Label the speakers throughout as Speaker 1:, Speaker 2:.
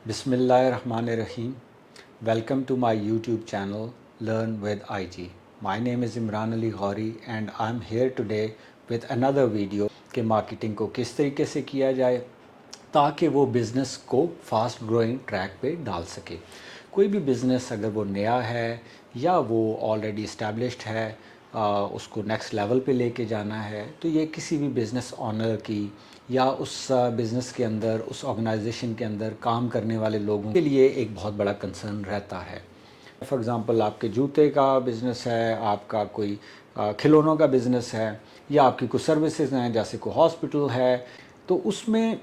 Speaker 1: Bismillahirrahmanirrahim. Welcome to my YouTube channel Learn with IG. My name is Imran Ali Ghori and I'm here today with another video کہ marketing کو کس طریقے سے کیا جائے تاکہ وہ بزنس کو فاسٹ گروئنگ ٹریک پہ ڈال سکے. کوئی بھی بزنس اگر وہ نیا ہے یا وہ آلریڈی اسٹیبلشڈ ہے، اس کو نیکسٹ لیول پہ لے کے جانا ہے، تو یہ کسی بھی بزنس آنر کی یا اس بزنس کے اندر، اس آرگنائزیشن کے اندر کام کرنے والے لوگوں کے لیے ایک بہت بڑا کنسرن رہتا ہے. فار ایگزامپل آپ کے جوتے کا بزنس ہے، آپ کا کوئی کھلونوں کا بزنس ہے، یا آپ کی کوئی سروسز ہیں جیسے کوئی ہاسپٹل ہے، تو اس میں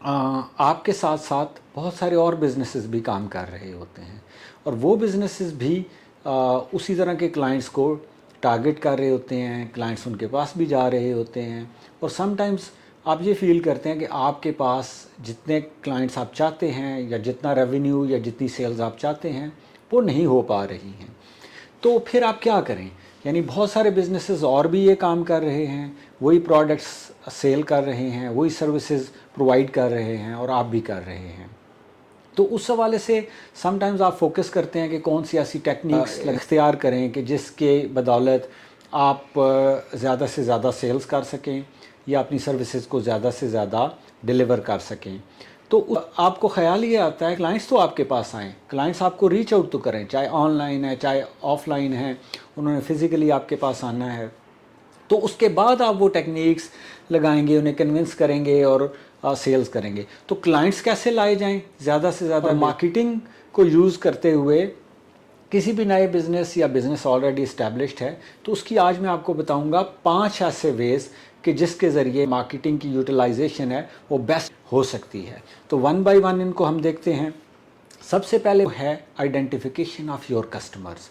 Speaker 1: آپ کے ساتھ ساتھ بہت سارے اور بزنسز بھی کام کر رہے ہوتے ہیں، اور وہ بزنسز بھی اسی طرح کے کلائنٹس کو ٹارگٹ کر رہے ہوتے ہیں. کلائنٹس ان کے پاس بھی جا رہے ہوتے ہیں، اور سم ٹائمز آپ یہ فیل کرتے ہیں کہ آپ کے پاس جتنے کلائنٹس آپ چاہتے ہیں یا جتنا ریونیو یا جتنی سیلز آپ چاہتے ہیں وہ نہیں ہو پا رہی ہیں. تو پھر آپ کیا کریں؟ یعنی بہت سارے بزنسز اور بھی یہ کام کر رہے ہیں، وہی پروڈکٹس سیل کر رہے ہیں، وہی سروسز پرووائڈ کر رہے ہیں، اور آپ بھی کر رہے ہیں. تو اس حوالے سے سم ٹائمز آپ فوکس کرتے ہیں کہ کون سی ایسی ٹیکنیکس اختیار کریں کہ جس کے بدولت آپ زیادہ سے زیادہ سیلز کر سکیں یا اپنی سروسز کو زیادہ سے زیادہ ڈیلیور کر سکیں. تو آپ کو خیال یہ آتا ہے کلائنٹس تو آپ کے پاس آئیں، کلائنٹس آپ کو ریچ آؤٹ تو کریں، چاہے آن لائن ہے چاہے آف لائن ہے، انہوں نے فزیکلی آپ کے پاس آنا ہے. تو اس کے بعد آپ وہ ٹیکنیکس لگائیں گے، انہیں کنونس کریں گے اور سیلز کریں گے. تو کلائنٹس کیسے لائے جائیں زیادہ سے زیادہ؟ مارکیٹنگ کو یوز کرتے ہوئے کسی بھی نئے بزنس یا بزنس آلریڈی اسٹیبلشڈ ہے تو اس کی آج میں آپ کو بتاؤں گا 5 ایسے ویز کہ جس کے ذریعے مارکیٹنگ کی یوٹیلائزیشن ہے وہ بیسٹ ہو سکتی ہے. تو ون بائی ون ان کو ہم دیکھتے ہیں. سب سے پہلے ہے آئیڈینٹیفیکیشن آف یور کسٹمرز.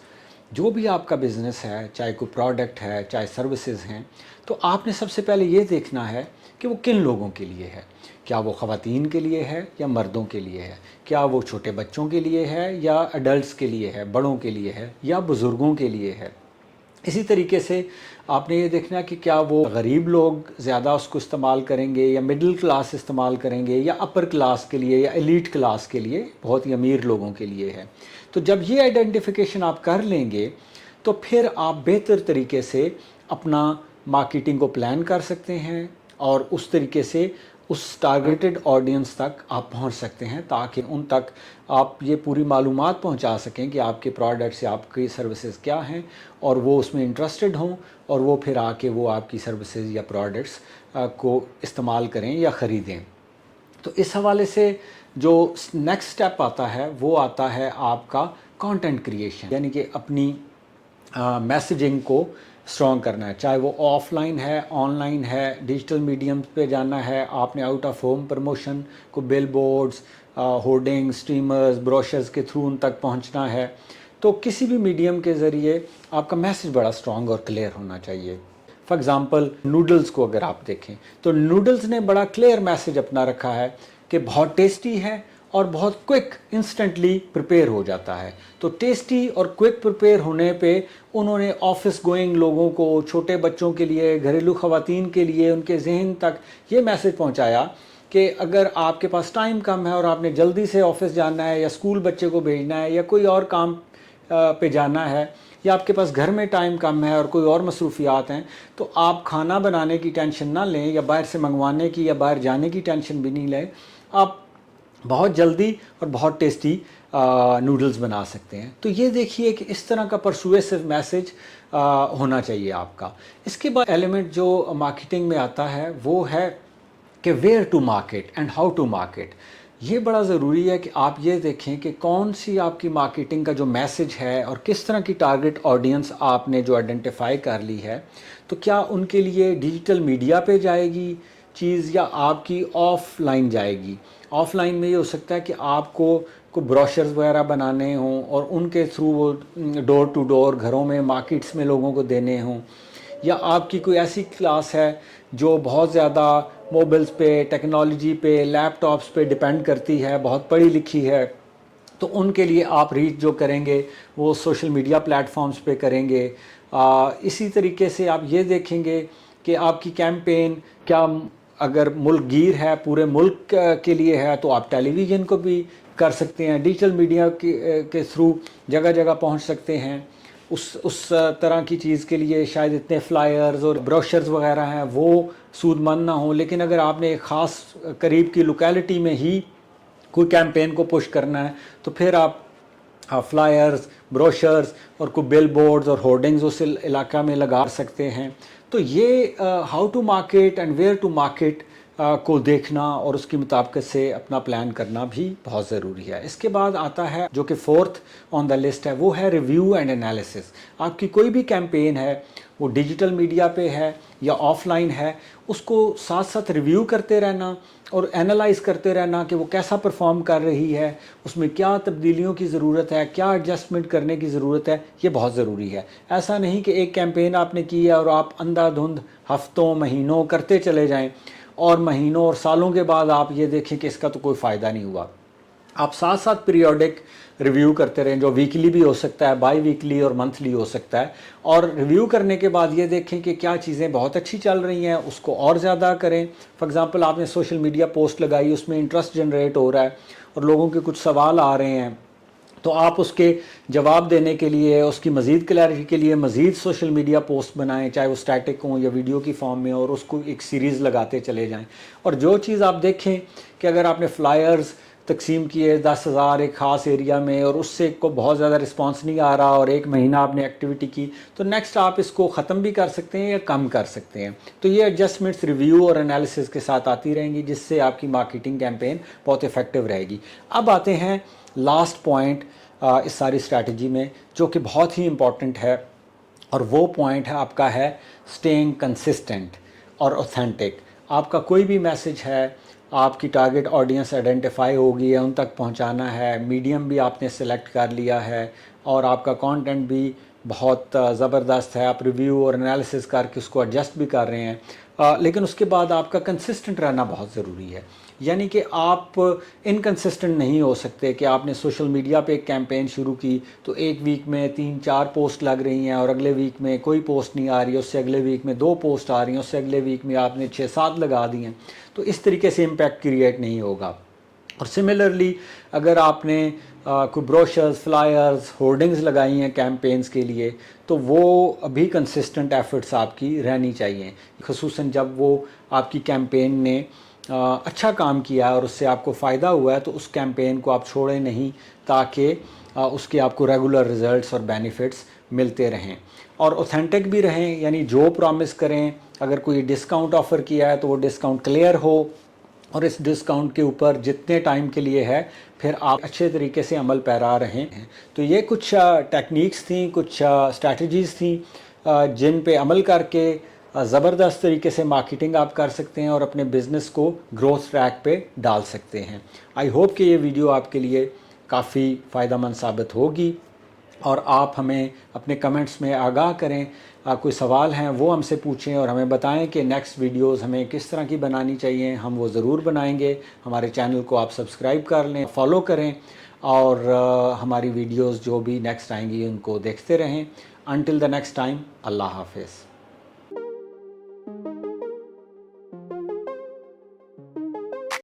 Speaker 1: جو بھی آپ کا بزنس ہے، چاہے کوئی پروڈکٹ ہے چاہے سروسز ہیں، تو آپ نے سب سے پہلے یہ دیکھنا ہے کہ وہ کن لوگوں کے لیے ہے. کیا وہ خواتین کے لیے ہے یا مردوں کے لیے ہے؟ کیا وہ چھوٹے بچوں کے لیے ہے یا ایڈلٹس کے لیے ہے، بڑوں کے لیے ہے یا بزرگوں کے لیے ہے؟ اسی طریقے سے آپ نے یہ دیکھنا کہ کیا وہ غریب لوگ زیادہ اس کو استعمال کریں گے یا مڈل کلاس استعمال کریں گے یا اپر کلاس کے لیے یا ایلیٹ کلاس کے لیے، بہت ہی امیر لوگوں کے لیے ہے. تو جب یہ آئیڈینٹیفیکیشن آپ کر لیں گے تو پھر آپ بہتر طریقے سے اپنا مارکیٹنگ کو پلان کر سکتے ہیں اور اس طریقے سے اس ٹارگیٹڈ آڈینس تک آپ پہنچ سکتے ہیں تاکہ ان تک آپ یہ پوری معلومات پہنچا سکیں کہ آپ کے پروڈکٹس یا آپ کی سروسز کیا ہیں، اور وہ اس میں انٹرسٹڈ ہوں اور وہ پھر آ کے وہ آپ کی سروسز یا پروڈکٹس کو استعمال کریں یا خریدیں. تو اس حوالے سے جو نیکسٹ سٹیپ آتا ہے وہ آتا ہے آپ کا کانٹینٹ کریشن، یعنی کہ اپنی میسیجنگ کو اسٹرانگ کرنا ہے. چاہے وہ آف لائن ہے، آن لائن ہے، ڈیجیٹل میڈیم پہ جانا ہے، آپ نے آؤٹ آف ہوم پروموشن کو بل بورڈز، ہورڈنگ، اسٹریمرز، بروشرز کے تھرو ان تک پہنچنا ہے. تو کسی بھی میڈیم کے ذریعے آپ کا میسیج بڑا اسٹرانگ اور کلیئر ہونا چاہیے. فار ایگزامپل نوڈلز کو اگر آپ دیکھیں تو نوڈلز نے بڑا کلیئر میسیج اپنا رکھا ہے کہ بہت ٹیسٹی ہے اور بہت کوئک انسٹنٹلی پریپیئر ہو جاتا ہے. تو ٹیسٹی اور کوئک پریپیئر ہونے پہ انہوں نے آفس گوئنگ لوگوں کو، چھوٹے بچوں کے لیے، گھریلو خواتین کے لیے ان کے ذہن تک یہ میسیج پہنچایا کہ اگر آپ کے پاس ٹائم کم ہے اور آپ نے جلدی سے آفس جانا ہے یا اسکول بچے کو بھیجنا ہے یا کوئی اور کام پہ جانا ہے، یا آپ کے پاس گھر میں ٹائم کم ہے اور کوئی اور مصروفیات ہیں، تو آپ کھانا بنانے کی ٹینشن نہ لیں یا باہر سے منگوانے کی یا باہر جانے کی ٹینشن بھی نہیں لیں. آپ بہت جلدی اور بہت ٹیسٹی نوڈلز بنا سکتے ہیں. تو یہ دیکھیے کہ اس طرح کا پرسویسو میسیج ہونا چاہیے آپ کا. اس کے بعد ایلیمنٹ جو مارکیٹنگ میں آتا ہے وہ ہے کہ where to market and how to market. یہ بڑا ضروری ہے کہ آپ یہ دیکھیں کہ کون سی آپ کی مارکیٹنگ کا جو میسیج ہے اور کس طرح کی ٹارگٹ آڈینس آپ نے جو آئیڈینٹیفائی کر لی ہے، تو کیا ان کے لیے ڈیجیٹل میڈیا پہ جائے گی چیز یا آپ کی آف لائن جائے گی. آف لائن میں یہ ہو سکتا ہے کہ آپ کو بروشرز وغیرہ بنانے ہوں اور ان کے تھرو وہ ڈور ٹو ڈور گھروں میں مارکیٹس میں لوگوں کو دینے ہوں، یا آپ کی کوئی ایسی کلاس ہے جو بہت زیادہ موبائلز پہ، ٹیکنالوجی پہ، لیپ ٹاپس پہ ڈیپینڈ کرتی ہے، بہت پڑھی لکھی ہے، تو ان کے لیے آپ ریچ جو کریں گے وہ سوشل میڈیا پلیٹ فارمز پہ کریں گے. اسی طریقے سے آپ یہ دیکھیں گے کہ آپ کی کیمپین کیا اگر ملک گیر ہے پورے ملک کے لیے ہے تو آپ ٹیلی ویژن کو بھی کر سکتے ہیں، ڈیجیٹل میڈیا کے تھرو جگہ جگہ پہنچ سکتے ہیں۔ اس طرح کی چیز کے لیے شاید اتنے فلائرز اور بروشرز وغیرہ ہیں وہ سود مند نہ ہوں، لیکن اگر آپ نے ایک خاص قریب کی لوکیلٹی میں ہی کوئی کیمپین کو پش کرنا ہے تو پھر آپ فلائرز، بروشرز اور کوئی بل بورڈز اور ہورڈنگز اس علاقہ میں لگا سکتے ہیں۔ تو یہ how to market and where to market کو دیکھنا اور اس کی مطابقت سے اپنا پلان کرنا بھی بہت ضروری ہے۔ اس کے بعد آتا ہے جو کہ فورتھ آن دا لسٹ ہے، وہ ہے ریویو اینڈ انالیسس۔ آپ کی کوئی بھی کیمپین ہے، وہ ڈیجیٹل میڈیا پہ ہے یا آف لائن ہے، اس کو ساتھ ساتھ ریویو کرتے رہنا اور اینالائز کرتے رہنا کہ وہ کیسا پرفارم کر رہی ہے، اس میں کیا تبدیلیوں کی ضرورت ہے، کیا ایڈجسٹمنٹ کرنے کی ضرورت ہے، یہ بہت ضروری ہے۔ ایسا نہیں کہ ایک کیمپین آپ نے کی ہے اور آپ اندھا دھند ہفتوں مہینوں کرتے چلے جائیں اور مہینوں اور سالوں کے بعد آپ یہ دیکھیں کہ اس کا تو کوئی فائدہ نہیں ہوا۔ آپ ساتھ ساتھ پیریوڈک ریویو کرتے رہیں، جو ویکلی بھی ہو سکتا ہے، بائی ویکلی اور منتھلی ہو سکتا ہے، اور ریویو کرنے کے بعد یہ دیکھیں کہ کیا چیزیں بہت اچھی چل رہی ہیں، اس کو اور زیادہ کریں۔ فار ایگزامپل آپ نے سوشل میڈیا پوسٹ لگائی، اس میں انٹرسٹ جنریٹ ہو رہا ہے اور لوگوں کے کچھ سوال آ رہے ہیں، تو آپ اس کے جواب دینے کے لیے، اس کی مزید کلیئرٹی کے لیے مزید سوشل میڈیا پوسٹ بنائیں، چاہے وہ اسٹیٹک ہوں یا ویڈیو کی فارم میں، اور اس کو ایک سیریز لگاتے چلے جائیں۔ اور جو چیز آپ دیکھیں کہ اگر آپ نے فلائرز تقسیم کیے 10,000 ایک خاص ایریا میں اور اس سے کو بہت زیادہ رسپانس نہیں آ رہا اور ایک مہینہ آپ نے ایکٹیویٹی کی، تو نیکسٹ آپ اس کو ختم بھی کر سکتے ہیں یا کم کر سکتے ہیں۔ تو یہ ایڈجسٹمنٹس ریویو اور انالیسس کے ساتھ آتی رہیں گی، جس سے آپ کی مارکیٹنگ کیمپین بہت افیکٹو رہے گی۔ اب آتے ہیں لاسٹ پوائنٹ اس ساری اسٹریٹجی میں، جو کہ بہت ہی امپورٹنٹ ہے، اور وہ پوائنٹ ہے آپ کا ہے اسٹیئنگ کنسسٹنٹ اور اوتھینٹک۔ آپ کا کوئی بھی میسج ہے، آپ کی ٹارگٹ آڈینس آئیڈینٹیفائی ہوگی ہے، ان تک پہنچانا ہے، میڈیم بھی آپ نے سلیکٹ کر لیا ہے، اور آپ کا کانٹینٹ بھی بہت زبردست ہے، آپ ریویو اور انالیسس کر کے اس کو ایڈجسٹ بھی کر رہے ہیں، لیکن اس کے بعد آپ کا کنسسٹنٹ رہنا بہت ضروری ہے۔ یعنی کہ آپ انکنسسٹنٹ نہیں ہو سکتے کہ آپ نے سوشل میڈیا پہ ایک کیمپین شروع کی تو ایک ویک میں 3-4 پوسٹ لگ رہی ہیں اور اگلے ویک میں کوئی پوسٹ نہیں آ رہی، اس سے اگلے ویک میں 2 پوسٹ آ رہی ہیں، اس سے اگلے ویک میں آپ نے 6-7 لگا دی ہیں، تو اس طریقے سے امپیکٹ کریٹ نہیں ہوگا۔ اور سملرلی اگر آپ نے کوئی بروشرز، فلائرز، ہورڈنگز لگائی ہیں کیمپینز کے لیے، تو وہ ابھی کنسسٹنٹ ایفرٹس آپ کی رہنی چاہیے، خصوصاً جب وہ آپ کی کیمپین نے اچھا کام کیا ہے اور اس سے آپ کو فائدہ ہوا ہے، تو اس کیمپین کو آپ چھوڑیں نہیں، تاکہ اس کے آپ کو ریگولر ریزلٹس اور بینیفٹس ملتے رہیں، اور اوتھینٹک بھی رہیں، یعنی جو پرامس کریں، اگر کوئی ڈسکاؤنٹ آفر کیا ہے تو وہ ڈسکاؤنٹ کلیئر ہو، اور اس ڈسکاؤنٹ کے اوپر جتنے ٹائم کے لیے ہے پھر آپ اچھے طریقے سے عمل پیرا رہیں ہیں۔ تو یہ کچھ ٹیکنیکس تھیں، کچھ اسٹریٹجیز تھیں جن پہ عمل کر کے زبردست طریقے سے مارکیٹنگ آپ کر سکتے ہیں اور اپنے بزنس کو گروتھ ٹریک پہ ڈال سکتے ہیں۔ آئی ہوپ کہ یہ ویڈیو آپ کے لیے کافی فائدہ مند ثابت ہوگی، اور آپ ہمیں اپنے کمنٹس میں آگاہ کریں، کوئی سوال ہیں وہ ہم سے پوچھیں اور ہمیں بتائیں کہ نیکسٹ ویڈیوز ہمیں کس طرح کی بنانی چاہیے، ہم وہ ضرور بنائیں گے۔ ہمارے چینل کو آپ سبسکرائب کر لیں، فالو کریں، اور ہماری ویڈیوز جو بھی نیکسٹ آئیں گی ان کو دیکھتے رہیں۔ انٹل دا نیکسٹ ٹائم، اللہ حافظ۔